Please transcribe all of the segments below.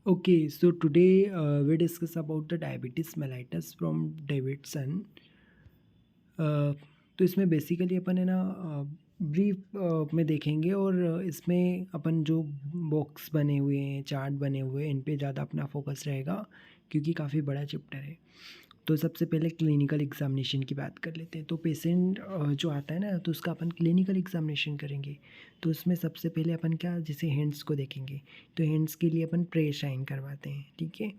Okay, so today we discuss about the diabetes mellitus from Davidson. तो इसमें basically अपन है ना ब्रीफ में देखेंगे और इसमें अपन जो बॉक्स बने हुए हैं चार्ट बने हुए हैं इन पे ज़्यादा अपना फोकस रहेगा क्योंकि काफ़ी बड़ा चैप्टर है। तो सबसे पहले क्लिनिकल एग्जामिनेशन की बात कर लेते हैं। तो पेशेंट जो आता है ना तो उसका अपन क्लिनिकल एग्जामिनेशन करेंगे। तो उसमें सबसे पहले अपन क्या जैसे हैंड्स को देखेंगे। तो हैंड्स के लिए अपन प्रे शाइन करवाते हैं, ठीक है।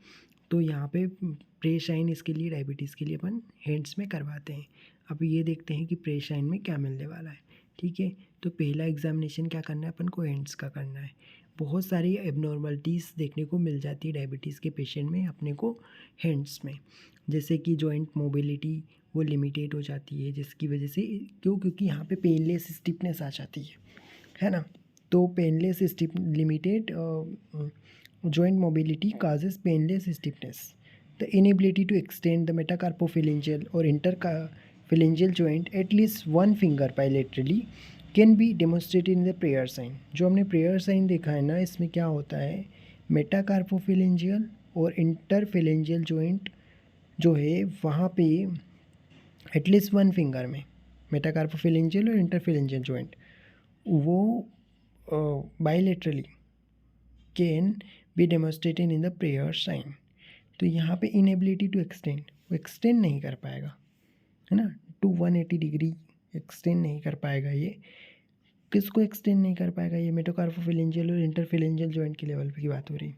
तो यहाँ पे प्रे शाइन इसके लिए डायबिटीज़ के लिए अपन हैंड्स में करवाते हैं। अब ये देखते हैं कि प्रे शाइन में क्या मिलने वाला है, ठीक है। तो पहला एग्जामिनेशन क्या करना है अपन को, हैंड्स का करना है। बहुत सारी एबनॉर्मलिटीज़ देखने को मिल जाती है डायबिटीज़ के पेशेंट में अपने को हैंड्स में, जैसे कि जॉइंट मोबिलिटी वो लिमिटेड हो जाती है, जिसकी वजह से क्योंकि यहाँ पे पेनलेस स्टिफनेस आ जाती है ना। तो painless stiff limited joint mobility causes painless stiffness. The inability to extend the metacarpophalangeal or interphalangeal joint at least one finger bilaterally can be demonstrated in the prayer sign. जो हमने prayer sign देखा है ना, इसमें क्या होता है, मेटाकार्पोफिलेंजियल और इंटरफिलेंजियल जॉइंट जो है वहाँ पे एटलीस्ट वन फिंगर में मेटाकार्पोफिलेंजियल और इंटरफिलेंजियल जॉइंट वो bilaterally can be demonstrated in the prayer sign. तो यहाँ पे इनएबिलिटी टू एक्सटेंड, वो एक्सटेंड नहीं कर पाएगा, है ना, टू 180 डिग्री एक्सटेंड नहीं कर पाएगा। ये किसको एक्सटेंड नहीं कर पाएगा, ये मेटोकार्पोफिलेंजियल और इंटरफिलेंजियल जॉइंट के लेवल की बात हो रही है।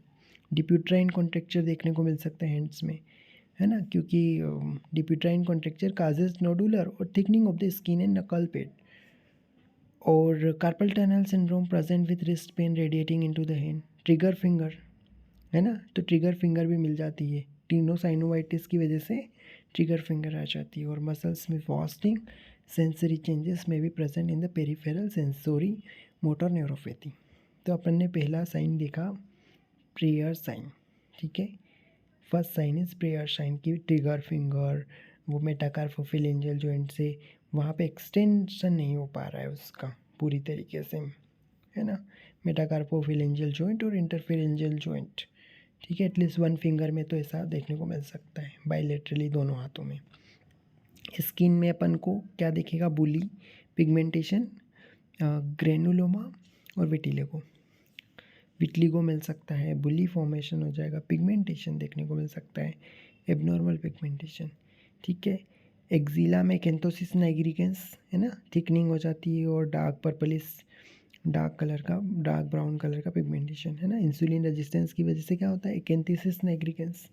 डिप्यूट्राइन कॉन्ट्रेक्चर देखने को मिल सकता है हैंड्स में, है ना, क्योंकि डिप्यूट्राइन कॉन्ट्रेक्चर काजेज नोडुलर और thickening of the skin and नकल पेड। और carpal tunnel syndrome present with wrist pen radiating into the hand. Trigger finger, है ना, तो ट्रिगर फिंगर भी मिल जाती है, टीनोसाइनोवाइटिस की वजह से ट्रिगर फिंगर आ जाती है। और मसल्स में फास्टिंग सेंसरी चेंजेस में भी present in the peripheral sensory motor neuropathy. तो अपन ने पहला साइन देखा प्रेयर साइन, ठीक है। First sign is prayer sign की ट्रिगर फिंगर वो मेटाकार्पोफिलेंजियल जॉइंट से वहाँ पे एक्सटेंशन नहीं हो पा रहा है उसका पूरी तरीके से, है ना, मेटाकार्पोफिलेंजियल जॉइंट और इंटरफिलेंजियल जॉइंट, ठीक है। एटलीस्ट वन फिंगर में तो ऐसा देखने को मिल सकता है, बाइलेटरली दोनों हाथों में। स्किन में अपन को क्या दिखेगा, बुली पिगमेंटेशन, ग्रेनुलोमा और विटिलिगो। विटलिगो मिल सकता है, बुली फॉर्मेशन हो जाएगा, पिगमेंटेशन देखने को मिल सकता है, एबनॉर्मल पिगमेंटेशन, ठीक है। एक्जिला में कैंथोसिस नाइग्रिकेंस, है ना, थिकनिंग हो जाती है और डार्क पर्पलिस डार्क कलर का डार्क ब्राउन कलर का पिगमेंटेशन, है ना। इंसुलिन रेजिस्टेंस की वजह से क्या होता है, एक्एंथीसिस नाइग्रिकेंस।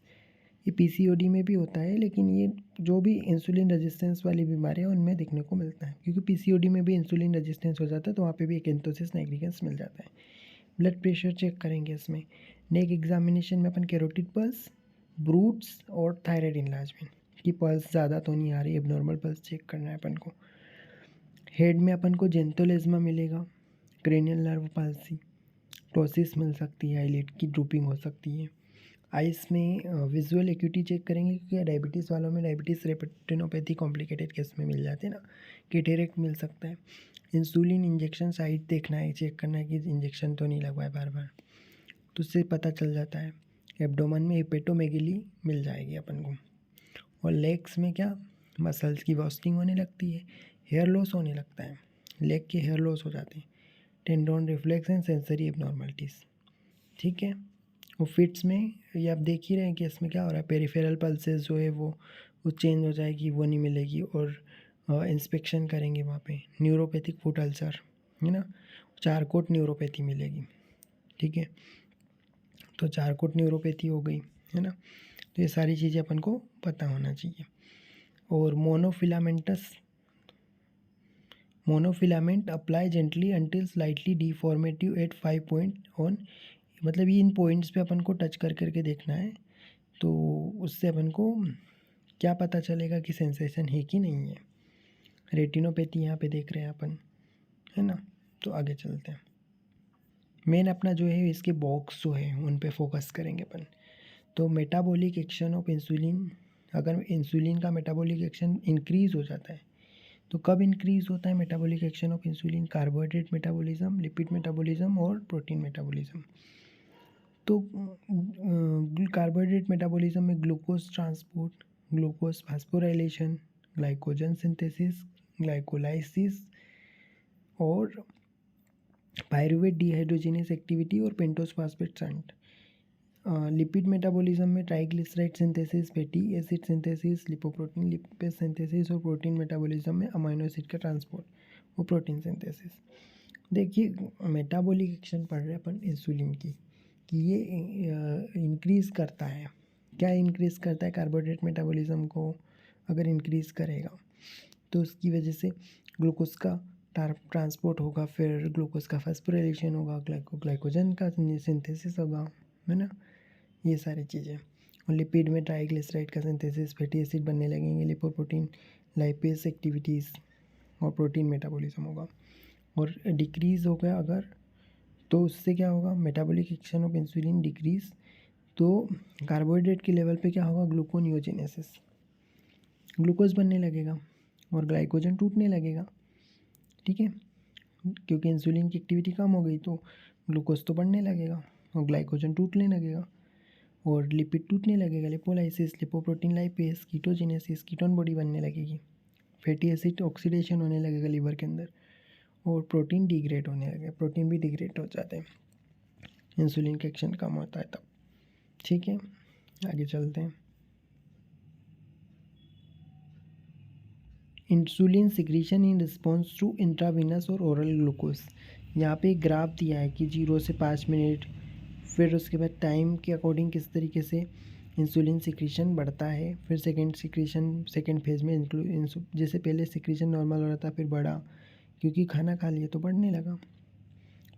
ये पीसीओडी में भी होता है, लेकिन ये जो भी इंसुलिन रेजिस्टेंस वाली बीमारी है उनमें देखने को मिलता है, क्योंकि पीसीओडी में भी इंसुलिन रेजिस्टेंस हो जाता है तो वहाँ पे भी एक्एंथोसिस नाइग्रिकेंस मिल जाता है। ब्लड प्रेशर चेक करेंगे इसमें। नेक एग्जामिनेशन में अपन कैरोटिड पल्स, ब्रूट्स और थायराइड इनलार्जमेंट की पल्स ज़्यादा तो नहीं आ रही, एबनॉर्मल पल्स चेक करना है अपन को। हेड में अपन को जेंटोलेज्मा मिलेगा, क्रेनियल नर्व पाल्सी, टोसिस मिल सकती है, आईलिड की ड्रूपिंग हो सकती है। आइस में विजुअल एक्यूटी चेक करेंगे, क्योंकि डायबिटीज़ वालों में डायबिटीज़ रेटिनोपैथी कॉम्प्लिकेटेड केस में मिल जाते हैं ना, कैटेरेक्ट मिल सकता है। इंसुलिन इंजेक्शन साइट देखना है, चेक करना है कि इंजेक्शन तो नहीं लगवाए बार बार, तो उससे पता चल जाता है। एब्डोमन में हिपेटोमेगेली मिल जाएगी अपन को। और लेग्स में क्या, मसल्स की वॉस्टिंग होने लगती है, हेयर लॉस होने लगता है, लेग के हेयर लॉस हो जाते हैं, tendon reflex and sensory abnormalities, ठीक है। और फिट्स में ये आप देख ही रहे हैं कि इसमें क्या हो रहा है, पेरिफेरल पल्सेस जो है वो चेंज हो जाएगी, वो नहीं मिलेगी। और इंस्पेक्शन करेंगे वहाँ पे, न्यूरोपैथिक फुट अल्सर, है ना, चारकोट न्यूरोपैथी मिलेगी, ठीक है। तो चारकोट न्यूरोपैथी हो गई, है ना। तो ये सारी चीज़ें अपन को पता होना चाहिए। और monofilament apply gently until slightly deformative at 5 point on, मतलब ये इन पॉइंट्स पे अपन को टच कर करके देखना है, तो उससे अपन को क्या पता चलेगा कि सेंसेशन है कि नहीं है। रेटिनोपैथी यहाँ पे देख रहे हैं अपन, है ना। तो आगे चलते हैं। मेन अपना जो है इसके बॉक्स जो है उन पे फोकस करेंगे अपन। तो मेटाबॉलिक एक्शन ऑफ इंसुलिन, अगर इंसुलिन का मेटाबॉलिक एक्शन इंक्रीज़ हो जाता है तो कब इंक्रीज़ होता है metabolic action of insulin, carbohydrate metabolism, lipid metabolism और प्रोटीन मेटाबॉलिज्म। तो कार्बोहाइड्रेट मेटाबॉलिज्म में glucose transport, glucose phosphorylation, glycogen synthesis, glycolysis और पायरुवेट डिहाइड्रोजिनेस एक्टिविटी और pentose phosphate shunt. Lipid metabolism में triglyceride synthesis, fatty acid synthesis, lipoprotein lipase synthesis और protein metabolism में amino acid का transport और protein synthesis. देखिए metabolic action पढ़ रहे हैं अपन इंसुलिन की कि ये इंक्रीज़ करता है। क्या इंक्रीज़ करता है? कार्बोहाइड्रेट मेटाबॉलिज्म को अगर इंक्रीज़ करेगा तो उसकी वजह से ग्लूकोज का ट्रांसपोर्ट होगा, फिर ग्लूकोज का फास्फोराइलेशन होगा, ग्लाइकोजन का सिंथेसिस होगा, है ना, ये सारी चीज़ें। और लिपिड में ट्राइग्लिसराइड का सिंथेसिस, फैटी एसिड बनने लगेंगे, लिपोप्रोटीन लाइपेज एक्टिविटीज़ और प्रोटीन मेटाबॉलिज्म होगा। और डिक्रीज़ हो गया अगर, तो उससे क्या होगा? Metabolic action of insulin decrease, तो कार्बोहाइड्रेट के लेवल पे क्या होगा? ग्लूकोनियोजेनेसिस, ग्लूकोज बनने लगेगा और ग्लाइकोजन टूटने लगेगा। ठीक है, क्योंकि इंसुलिन की एक्टिविटी कम हो गई तो ग्लूकोज तो बढ़ने लगेगा और ग्लाइकोजन टूटने लगेगा और लिपिड टूटने लगेगा, lipolysis, lipoprotein lipase, कीटोजेनेसिस, ketone body बनने लगेगी, फैटी एसिड ऑक्सीडेशन होने लगेगा लीवर के अंदर और प्रोटीन डिग्रेड होने लगेगा, प्रोटीन भी डिग्रेड हो जाते हैं, इंसुलिन का एक्शन कम होता है तब। ठीक है, आगे चलते हैं। Insulin secretion in response to intravenous और ओरल ग्लूकोज। यहाँ पे एक ग्राफ दिया है कि 0 से 5 मिनट, फिर उसके बाद टाइम के अकॉर्डिंग किस तरीके से इंसुलिन सिक्रीशन बढ़ता है, फिर सेकेंड फेज में जैसे पहले सिक्रीशन नॉर्मल हो रहा था, फिर बढ़ा क्योंकि खाना खा लिया तो बढ़ने लगा,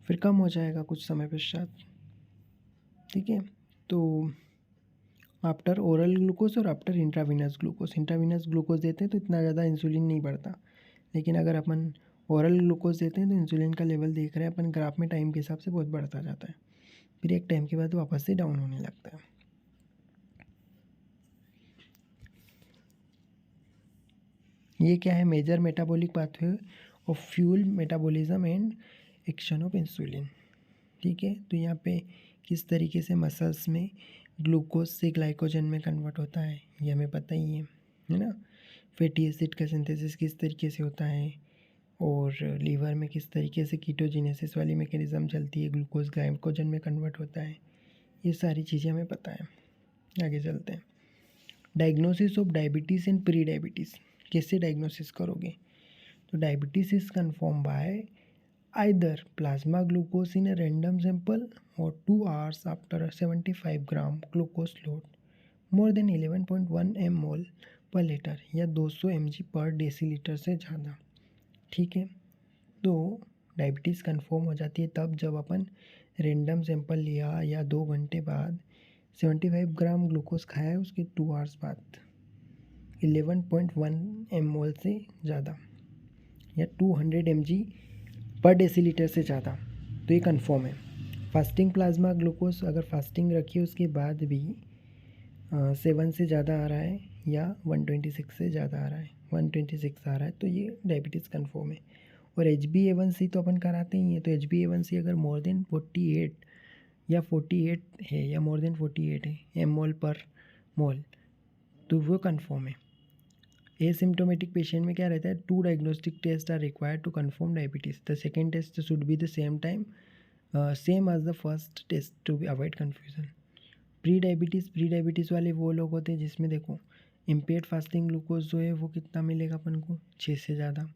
फिर कम हो जाएगा कुछ समय पश्चात। ठीक है, तो आफ्टर ओरल ग्लूकोज और आफ्टर इंट्रावीनस ग्लूकोज देते हैं तो इतना ज़्यादा इंसुलिन नहीं बढ़ता, लेकिन अगर अपन ओरल ग्लूकोज देते हैं तो इंसुलिन का लेवल देख रहे हैं अपन ग्राफ में टाइम के हिसाब से बहुत बढ़ता जाता है, फिर एक टाइम के बाद वापस से डाउन होने लगता है। ये क्या है? Major metabolic pathway of fuel metabolism and action of insulin. ठीक है, तो यहाँ पे किस तरीके से मसल्स में ग्लूकोज से ग्लाइकोजन में कन्वर्ट होता है ये हमें पता ही है ना। फैटी एसिड का सिंथेसिस किस तरीके से होता है और लीवर में किस तरीके से कीटोजेनेसिस वाली मैकेनिज्म चलती है, ग्लूकोज ग्लाइकोजन में कन्वर्ट होता है, ये सारी चीज़ें हमें पता है। आगे चलते हैं। Diagnosis of diabetes and pre diabetes, कैसे डायग्नोसिस करोगे? तो diabetes is confirm by either plasma glucose in a random sample or 2 hours after a 75 gram glucose load more than 11.1 mol per liter या 200 mg पर decilitre से ज़्यादा। ठीक है, तो डायबिटीज़ कंफर्म हो जाती है तब जब अपन रेंडम सैंपल लिया या 2 घंटे बाद 75 ग्राम ग्लूकोज खाया है, उसके 2 आवर्स बाद 11.1 mol से ज़्यादा या 200 mg पर डेसीलीटर से ज़्यादा, तो ये कन्फर्म है। फास्टिंग प्लाज्मा ग्लूकोज अगर फास्टिंग रखी है उसके बाद भी 7 से ज़्यादा आ रहा है या 126 से ज़्यादा आ रहा है, 126 आ रहा है, तो ये डायबिटीज़ कन्फर्म है। और HbA1c तो अपन कराते ही हैं, तो HbA1c अगर मोर देन 48 या 48 है या मोर देन 48 है mol पर मोल, तो वो कन्फर्म है। एसिम्टोमेटिक पेशेंट में क्या रहता है? 2 diagnostic test are required to confirm diabetes, the second test should be the same as the first test to be avoid confusion. Pre diabetes वाले वो लोग होते हैं जिसमें देखो इम्पेयर्ड फास्टिंग ग्लूकोज जो है वो कितना मिलेगा अपन को? 6 से ज़्यादा,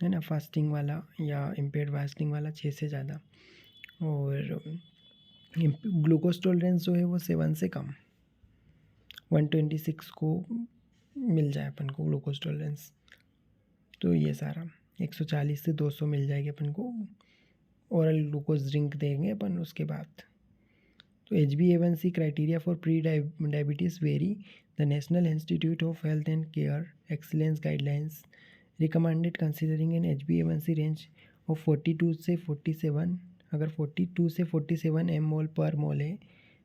है ना, फास्टिंग वाला या इम्पेयर्ड फास्टिंग वाला 6 से ज़्यादा, और ग्लूकोज टॉलरेंस जो है वो 7 से कम, 126 को मिल जाए अपन को ग्लूकोज टॉलरेंस, तो ये सारा 140 से 200 मिल जाएगी अपन को, ओरल ग्लूकोज ड्रिंक देंगे अपन उसके बाद। तो HbA1c criteria for pre diabetes vary, the national institute of health and care excellence guidelines recommended considering an HbA1c range of 42 से 47, अगर 42 से 47 mol पर मोल है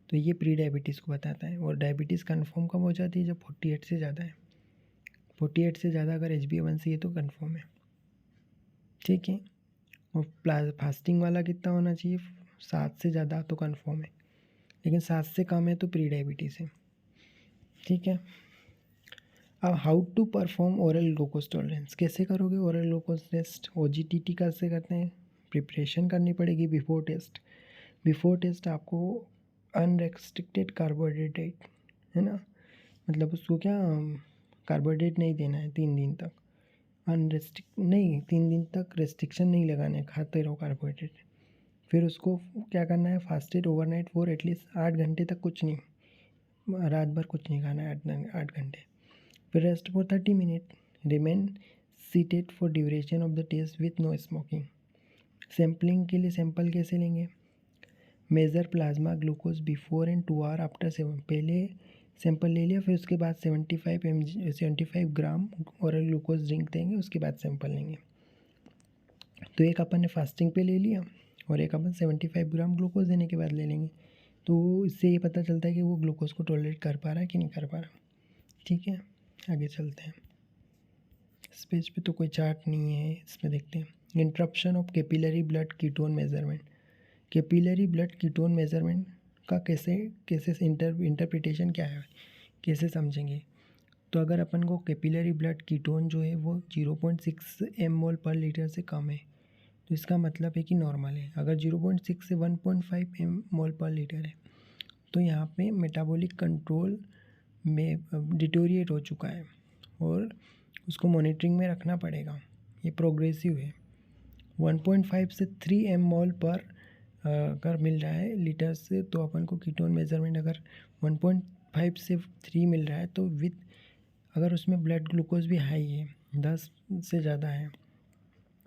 तो ये प्री डायबिटीज़ को बताता है। और डायबिटीज़ कन्फर्म कब हो जाती है? जब 48 से ज़्यादा है, 48 से ज़्यादा अगर HbA1c है तो कन्फर्म है। ठीक है, और फास्टिंग वाला कितना होना चाहिए? 7 से ज़्यादा तो कन्फर्म है। लेकिन 7 से कम है तो प्री डायबिटीज़ है। ठीक है। अब how to perform oral glucose tolerance, कैसे करोगे ओरल ग्लूकोज टेस्ट? OGTT कैसे करते हैं? प्रिपरेशन करनी पड़ेगी बिफोर टेस्ट। बिफोर टेस्ट आपको अनरेस्ट्रिक्टेड कार्बोहाइड्रेट, है ना, मतलब उसको क्या, कार्बोहाइड्रेट नहीं देना है 3 दिन तक। अनरेस्ट्रिक्ट नहीं, 3 दिन तक रेस्ट्रिक्शन नहीं लगाना है, खाते रहो कार्बोहाइड्रेट। फिर उसको क्या करना है, फास्टेड ओवरनाइट फॉर एटलीस्ट 8 घंटे तक कुछ नहीं, रात भर कुछ नहीं खाना है 8 घंटे। फिर rest for 30 minute. Remain seated for duration of the test with no smoking. Sampling के लिए सैंपल कैसे लेंगे? Measure plasma glucose before and 2 hour after 7। पहले सैंपल ले लिया, फिर उसके बाद 75 ग्राम ओरल ग्लूकोज ड्रिंक देंगे, उसके बाद सैंपल लेंगे। तो एक अपन ने फास्टिंग पे ले लिया और एक अपन 75 ग्राम ग्लूकोज देने के बाद ले लेंगे। तो इससे ये पता चलता है कि वो ग्लूकोज को टॉलरेट कर पा रहा है कि नहीं कर पा रहा। ठीक है, आगे चलते हैं। इस पेज पे तो कोई चार्ट नहीं है, इसमें देखते हैं। Interruption of capillary blood ketone measurement. Capillary blood ketone measurement का कैसे इंटरप्रिटेशन क्या है, कैसे समझेंगे? तो अगर अपन को कैपिलरी ब्लड कीटोन जो है वो 0.6 mmol पर लीटर से कम है, तो इसका मतलब है कि नॉर्मल है। अगर 0.6 से 1.5 mmol पर लीटर है तो यहाँ पे मेटाबॉलिक कंट्रोल में डिटोरिएट हो चुका है और उसको मॉनिटरिंग में रखना पड़ेगा। ये प्रोग्रेसिव है। 1.5 से 3 mmol पर अगर मिल रहा है लीटर से, तो अपन को कीटोन मेजरमेंट अगर 1.5 से 3 मिल रहा है तो विथ, अगर उसमें ब्लड ग्लूकोज भी हाई है, 10 से ज़्यादा है,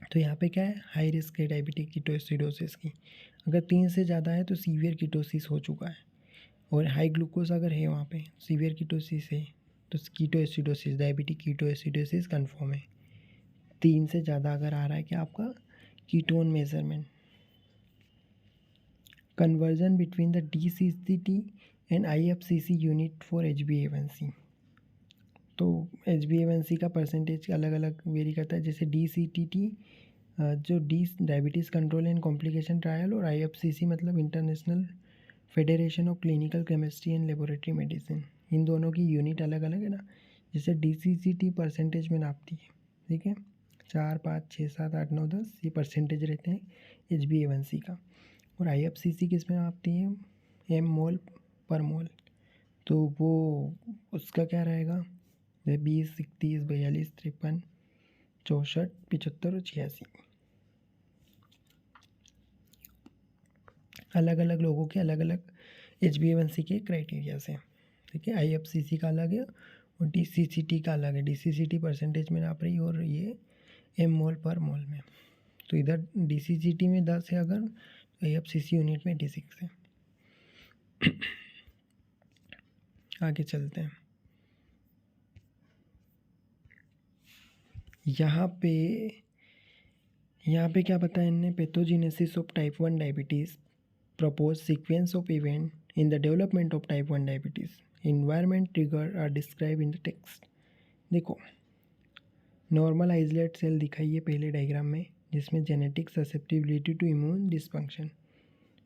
तो यहाँ पे क्या है, हाई रिस्क है डायबिटिक कीटोएसिडोसिस की। अगर 3 से ज़्यादा है तो सीवियर कीटोसिस हो चुका है, और हाई ग्लूकोज अगर है वहाँ पे, सीवियर कीटोसिस है, तो कीटोएसिडोसिस, डायबिटिक कीटोएसिडोसिस कन्फर्म है। 3 से ज़्यादा अगर आ रहा है क्या आपका ketone measurement. Conversion between the DCCT and IFCC unit for HbA1c। तो HbA1c का परसेंटेज अलग अलग वेरी करता है, जैसे DCTT जो diabetes control and complication trial, और IFCC मतलब international federation of clinical chemistry and laboratory medicine. इन दोनों की यूनिट अलग अलग है ना। जैसे DCCT परसेंटेज में नापती है, ठीक है, 4, 5, 6, 7, 8, 9, 10 ये परसेंटेज रहते हैं HbA1c का। और IFCC किस में नापती है, mmol पर मोल। तो वो उसका क्या रहेगा, 20, 31, 42, 53, 64, 75 और 86। अलग अलग लोगों के अलग अलग HbA1c के क्राइटेरिया हैं। ठीक है, IFCC का अलग है और DCCT का अलग है। DCCT परसेंटेज में नाप रही है और ये mmol पर मोल में। तो इधर DCCT में 10 है अगर, तो IFCC यूनिट में 86 है। आगे चलते हैं। यहाँ पे क्या बताया इनने, pathogenesis of type 1 diabetes, propose sequence of event in the development of type 1 diabetes, environment trigger are describe in the text. देखो, नॉर्मल आइसोलेट सेल दिखाई है पहले डायग्राम में, जिसमें genetic susceptibility to immune dysfunction.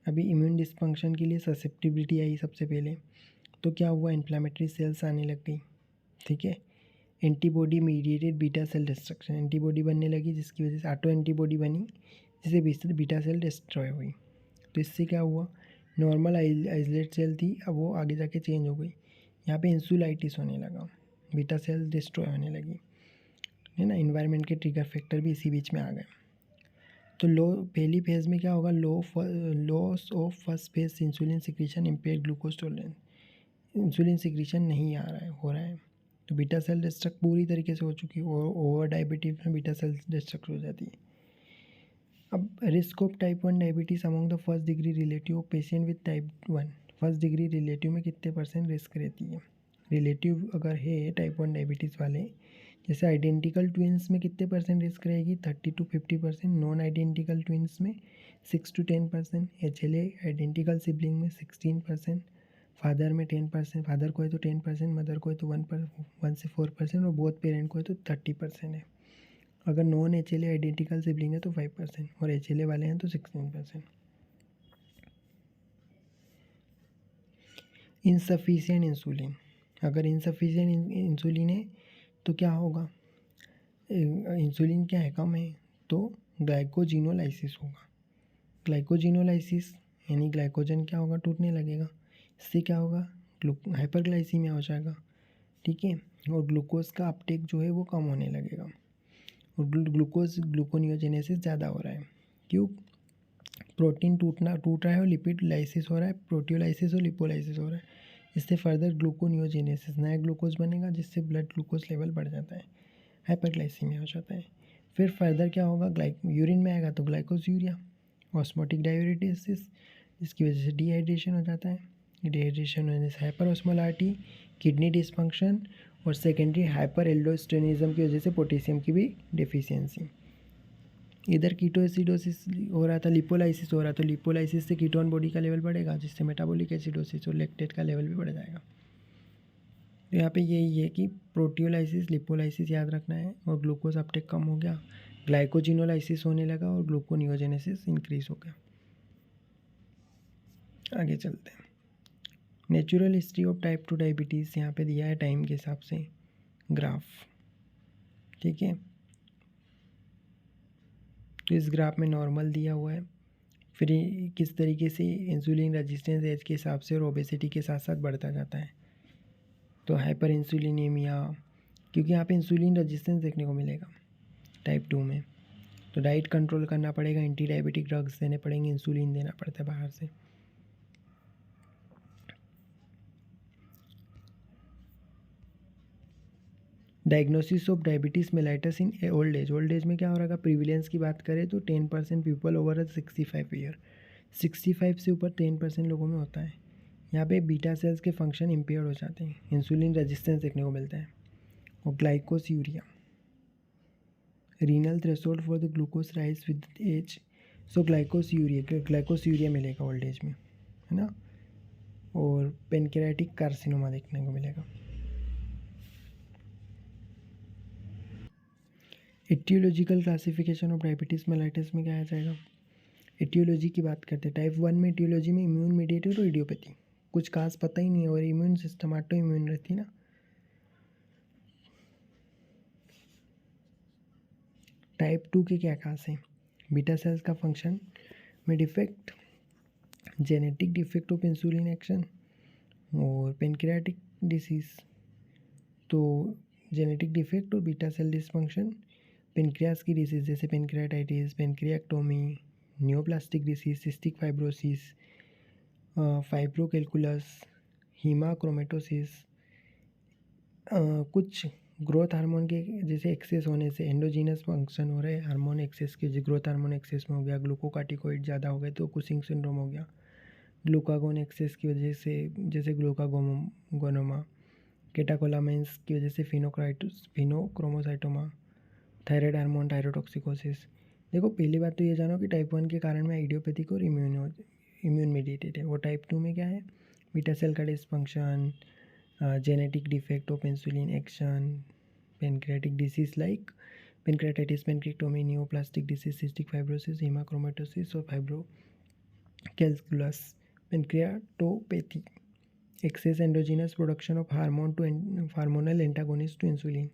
अभी इम्यून डिसफंक्शन के लिए susceptibility आई सबसे पहले, तो क्या हुआ, इन्फ्लामेटरी सेल्स आने लग गई। ठीक है, antibody mediated beta cell destruction, antibody बनने लगी जिसकी वजह से ऑटो एंटीबॉडी बनी, जिससे बीटा सेल डिस्ट्रॉय हुई। तो इससे क्या हुआ, नॉर्मल आइसोलेट सेल थी, अब वो आगे जाके चेंज हो गई, यहाँ पे इंसुलाइटिस होने लगा, बीटा सेल डिस्ट्रॉय होने लगी, है ना। इन्वायरमेंट के ट्रिगर फैक्टर भी इसी बीच में आ गए। तो पहली फेज़ में क्या होगा, loss of first phase insulin secretion, empire glucose tolerance. Insulin secretion नहीं आ रहा है, हो रहा है, तो बीटा सेल डिस्ट्रक्ट पूरी तरीके से हो चुकी है, और ओवर डायबिटीज में बीटा सेल डिस्ट्रक्ट हो जाती है। अब risk of type 1 diabetes among the first degree relative patient with type 1। First degree relative में कितने % रिस्क रहती है? रिलेटिव अगर है टाइप 1 डायबिटीज़ वाले, जैसे आइडेंटिकल ट्विंस में कितने % रिस्क रहेगी, 30 to 50%। नॉन आइडेंटिकल ट्विंस में 6 to 10%। HLA आइडेंटिकल सिबलिंग में 16%। फादर में 10%, फादर को है तो 10%, मदर को है तो 1 से 4%, और बोथ पेरेंट को है तो 30% है। अगर नॉन HLA आइडेंटिकल सिबलिंग है तो 5%, और HLA वाले हैं तो 16%। इनसफिशिएंट इंसुलिन, अगर इनसफिशिएंट इंसुलिन है तो क्या होगा, इंसुलिन क्या है, कम है, तो ग्लाइकोजिनोलाइसिस होगा। ग्लाइकोजिनोलाइसिस यानी ग्लाइकोजन क्या होगा, टूटने लगेगा। इससे क्या होगा, हाइपरग्लाइसीमिया हो जाएगा, ठीक है। और ग्लूकोज का अपटेक जो है वो कम होने लगेगा, और ग्लूकोनियोजेनेसिस ज़्यादा हो रहा है। क्यों, प्रोटीन टूट रहा है और लिपिड लाइसिस हो रहा है, प्रोटियोलाइसिस और लिपोलाइसिस हो रहा है। इससे फर्दर ग्लूकोनियोजेनेसिस, नया ग्लूकोज बनेगा जिससे ब्लड ग्लूकोज लेवल बढ़ जाता है, हाइपरग्लाइसीमिया हो जाता है। फिर फर्दर क्या होगा, यूरिन में आएगा तो ग्लाइकोज यूरिया, ऑस्मोटिक डाययूरेटिसिस, जिसकी वजह से डिहाइड्रेशन हो जाता है। डिहाइड्रेशन होने से हाइपर ऑस्मोलारिटी, किडनी डिसफंक्शन, और सेकेंडरी हाइपर एल्डोस्टेनिज्म की वजह से पोटेशियम की भी डिफिशियंसी। इधर कीटोएसिडोसिस हो रहा था, लिपोलाइसिस हो रहा, तो लिपोलाइसिस से कीटोन बॉडी का लेवल बढ़ेगा, जिससे मेटाबॉलिक एसिडोसिस और लैक्टेट का लेवल भी बढ़ जाएगा। तो यहाँ पे यही है कि प्रोटियोलाइसिस, लिपोलाइसिस याद रखना है, और ग्लूकोज अपटेक कम हो गया, ग्लाइकोजिनोलाइसिस होने लगा, और ग्लूकोनियोजेनेसिस इंक्रीज हो गया। आगे चलते हैं। Natural history of type 2 diabetes यहाँ पे दिया है टाइम के हिसाब से ग्राफ, ठीक है। तो इस ग्राफ में नॉर्मल दिया हुआ है, फिर किस तरीके से इंसुलिन रेजिस्टेंस एज के हिसाब से और ओबेसिटी के साथ साथ बढ़ता जाता है। तो हाइपर इंसुलिनीमिया, क्योंकि यहाँ पे इंसुलिन रेजिस्टेंस देखने को मिलेगा टाइप 2 में, तो डाइट कंट्रोल करना पड़ेगा, एंटी डायबिटिक ड्रग्स देने पड़ेंगे, इंसुलिन देना पड़ता है बाहर से। Diagnosis of diabetes mellitus in old age, old age में क्या हो रहा है, प्रीविलेंस की बात करें तो 10% पीपल ओवर 65 ईयर, 65 से ऊपर 10% लोगों में होता है। यहाँ पे बीटा सेल्स के फंक्शन इम्पेयर हो जाते हैं, इंसुलिन रेजिस्टेंस देखने को मिलता है। और glycosuria, renal threshold for the glucose rise with age, so glycosuria मिलेगा ओल्ड एज में, है ना। और पेनक्रियाटिक कार्सिनोमा देखने को मिलेगा। Etiological classification of diabetes mellitus में क्या आ जाएगा, एटियोलॉजी की बात करते हैं। टाइप 1 में एटियोलॉजी में इम्यून मीडिएटेड और इडियोपैथी, कुछ खास पता ही नहीं है, और इम्यून सिस्टम ऑटो इम्यून रहती है ना। टाइप 2 के क्या खास है, बीटा सेल्स का फंक्शन में defect, genetic defect of insulin action, और पेनक्रियाटिक डिसीज़। तो जेनेटिक डिफेक्ट और बीटा सेल डिसफंक्शन, पेनक्रियास की डिसीज़ जैसे pancreatitis, pancreatectomy, neoplastic disease, cystic fibrosis, fibrocalculous, haemochromatosis, कुछ ग्रोथ हार्मोन के जैसे एक्सेस होने से एंडोजीनस फंक्शन हो रहे हार्मोन एक्सेस के, ग्रोथ हार्मोन एक्सेस में हो गया, ग्लूकोकार्टिकोइड ज़्यादा हो गए तो कुशिंग सिंड्रोम हो गया, ग्लूकागोन एक्सेस की वजह से जैसे ग्लूकागोनोमा, केटाकोलामाइंस की वजह से फिनोक्रोमोसाइटोमा, थायराइड हार्मोन थायरोटॉक्सिकोसिस। देखो पहली बात तो ये जानो कि टाइप 1 के कारण में इडियोपैथिक और इम्यून मेडिएटेड है, वो टाइप 2 में क्या है, बीटा सेल का dysfunction, genetic defect of insulin action, pancreatic disease like pancreatitis, pancreatectomy, neoplastic disease, cystic fibrosis, haemochromatosis और fibrocalculous, pancreatopathy, excess endogenous production of hormonal antagonist to insulin,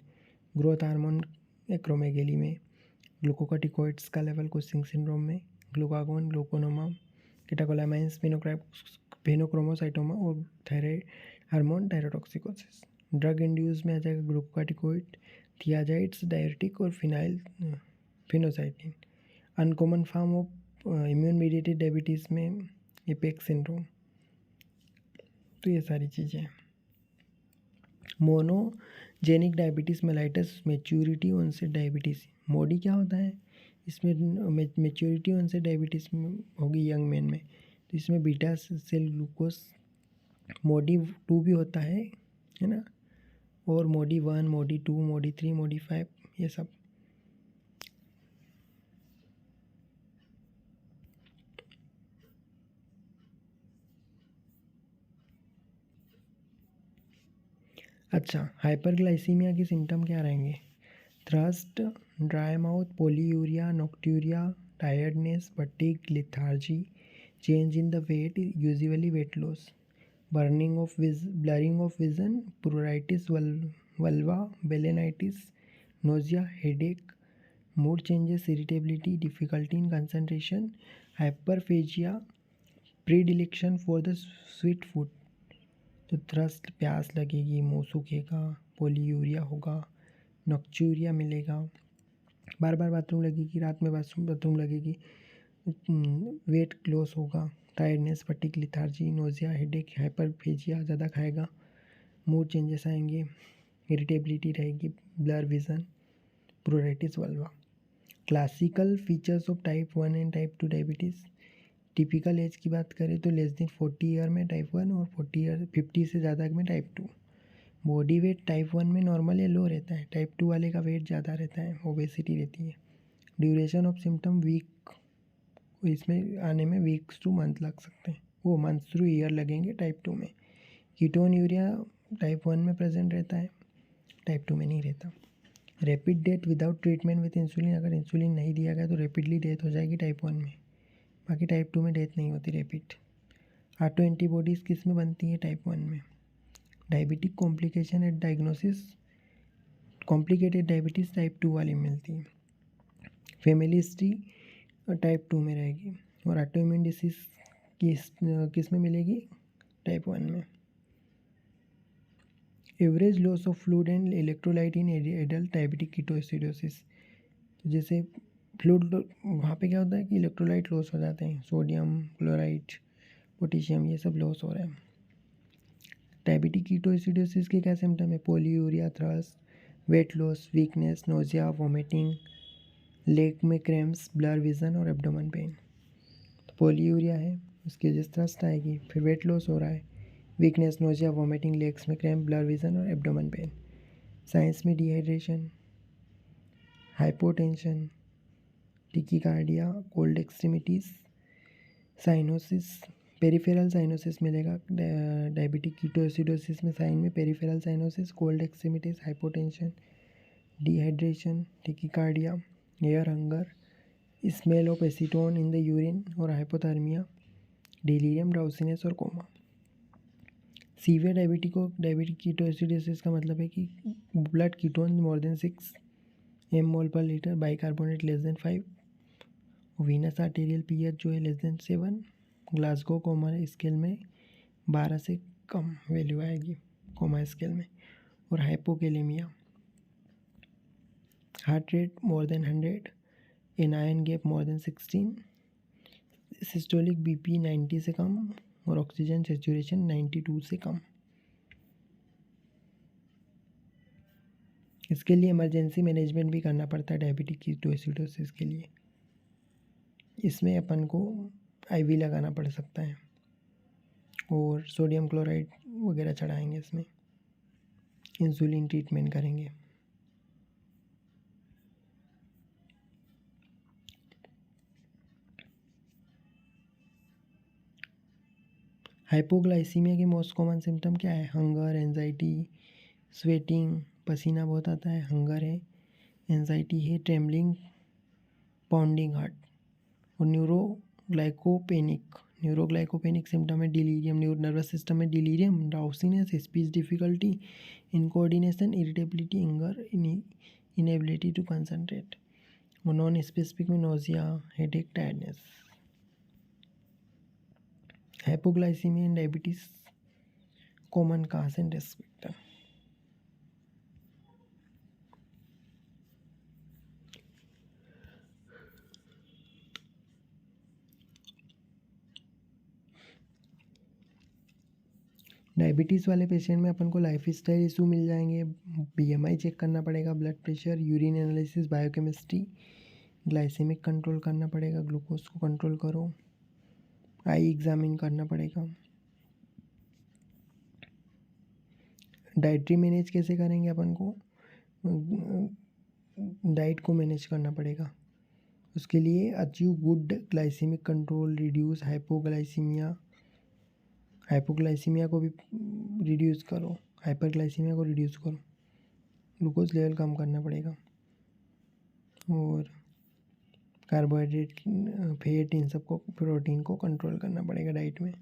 growth hormone acromegaly में, glucocorticoids का level Cushing syndrome में, glucagon glucagonoma, catecholamines, phaeochromocytoma और thyroid hormone thyrotoxicosis. Drug induce में आ जाएगा glucocorticoid, thiazides, diuretic और phenytoin. Uncommon form of immune mediated diabetes में apex syndrome. तो ये सारी चीज़ें हैं। Monogenic diabetes mellitus, maturity onset diabetes. MODY क्या होता है, इसमें मैच्योरिटी ऑनसेट डायबिटीज़ होगी यंग मैन में, तो इसमें बीटा सेल ग्लूकोज मोडी 2 भी होता है ना, और मोडी 1, मोडी 2, मोडी 3, मोडी 5, ये सब। अच्छा, हाइपरग्लाइसीमिया के सिम्टम क्या रहेंगे, thirst, dry mouth, polyuria, nocturia, tiredness, fatigue, lethargy, change in the weight, usually weight loss. Blurring of vision, pruritus vulva, balanitis, nausea, headache, mood changes, irritability, difficulty in concentration, hyperphagia, predilection for the sweet food, तो thirst, प्यास लगेगी, मुंह सूखेगा, polyuria होगा, नॉक्चूरिया मिलेगा, बार बार bathroom लगेगी, रात में bathroom लगेगी, वेट लॉस होगा, tiredness, fatigue, lethargy, nausea, headache, hyperphagia, ज़्यादा खाएगा, मूड चेंजेस आएंगे, इरिटेबिलिटी रहेगी, blur vision, pruritus vulva. Classical features of type 1 and type 2 diabetes. Typical age की बात करें तो लेस देन 40 ईयर में टाइप 1 और 50 से ज़्यादा में टाइप 2। बॉडी वेट टाइप 1 में नॉर्मल या लो रहता है, टाइप 2 वाले का वेट ज़्यादा रहता है, ओबेसिटी रहती है। ड्यूरेशन ऑफ सिम्टम वीक, इसमें आने में वीक्स टू मंथ लग सकते हैं, वो मंथ्स टू ईयर लगेंगे टाइप 2 में। कीटोन यूरिया टाइप 1 में प्रेजेंट रहता है, टाइप 2 में नहीं रहता। Rapid death without treatment with insulin, अगर इंसुलिन नहीं दिया गया तो रैपिडली डेथ हो जाएगी टाइप 1 में, बाकी टाइप 2 में डेथ नहीं होती रैपिड। ऑटो एंटीबॉडीज़ किस में बनती है टाइप 1 में। Diabetic complication at diagnosis, complicated diabetes type 2 वाली मिलती है। फैमिली हिस्ट्री टाइप 2 में रहेगी। और ऑटो इम्यून डिसीज किस में मिलेगी, टाइप 1 में। Average loss of fluid and electrolyte in adult diabetic ketoacidosis, तो जैसे फ्लूइड वहाँ पे क्या होता है कि इलेक्ट्रोलाइट लॉस हो जाते हैं, सोडियम, क्लोराइड, पोटेशियम, ये सब लॉस हो रहा है। डायबिटिक कीटोएसिडोसिस के क्या सिम्टम है, polyuria, thrust, weight loss, weakness, nausea, vomiting, leg में क्रैम्प्स, ब्लर विजन और एब्डोमेन पेन। तो पोलीयूरिया है, उसकी वजह से थ्रस्ट आएगी, फिर वेट लॉस हो रहा है, वीकनेस, नोजिया, वॉमिटिंग, लेग्स में क्रैम्प, ब्लर विजन और एब्डोमेन पेन। साइंस में dehydration, hypotension, tachycardia, cold extremities, cyanosis, peripheral cyanosis मिलेगा डायबिटिक कीटोएसिडोसिस में। साइन में peripheral cyanosis, cold extremities, hypotension, dehydration, tachycardia, air hunger, smell of acetone in the urine और hypothermia, delirium, drowsiness और coma. Severe diabetic ketoacidosis का मतलब है कि blood ketone more than 6 mol पर litre, bicarbonate less then 5, venous arterial pH जो है less than 7, Glasgow coma scale में 12 से कम वैल्यू आएगी कोमा स्केल में, और hypokalemia, heart rate more than 100, anion gap more than 16, systolic BP 90 से कम और ऑक्सीजन सेचुरेशन 92 से कम। इसके लिए इमरजेंसी मैनेजमेंट भी करना पड़ता है डायबिटिक कीटोएसिडोसिस के लिए। इसमें अपन को आईवी लगाना पड़ सकता है और सोडियम क्लोराइड वगैरह चढ़ाएंगे, इसमें इंसुलिन ट्रीटमेंट करेंगे। हाइपोग्लाइसीमिया के मोस्ट कॉमन सिम्टम क्या है, हंगर, एंजाइटी, स्वेटिंग, पसीना बहुत आता है, हंगर है, एंजाइटी है, ट्रेमलिंग, पाउंडिंग हार्ट। और न्यूरोग्लाइकोपेनिक सिम्टम है डिलीरियम, नर्वस सिस्टम में delirium, drowsiness, speech difficulty, incoordination, irritability, anger, inability to concentrate. और नॉन स्पेसिफिक में nausea, headache, tiredness. Hypoglycaemia and diabetes common cause and risk factor. Diabetes वाले patient में अपन को life style issue मिल जाएंगे, BMI check करना पड़ेगा, blood pressure, urine analysis, biochemistry, glycemic control करना पड़ेगा, ग्लूकोज को कंट्रोल करो, आई एग्जामिन करना पड़ेगा। डाइटरी मैनेज कैसे करेंगे, अपन को डाइट को मैनेज करना पड़ेगा। उसके लिए achieve good glycemic control, reduce hypoglycemia को भी रिड्यूस करो, हाइपरग्लाइसीमिया को रिड्यूस करो, ग्लूकोज लेवल कम करना पड़ेगा, और कार्बोहाइड्रेट, फैट, इन सबको, प्रोटीन को कंट्रोल करना पड़ेगा डाइट में।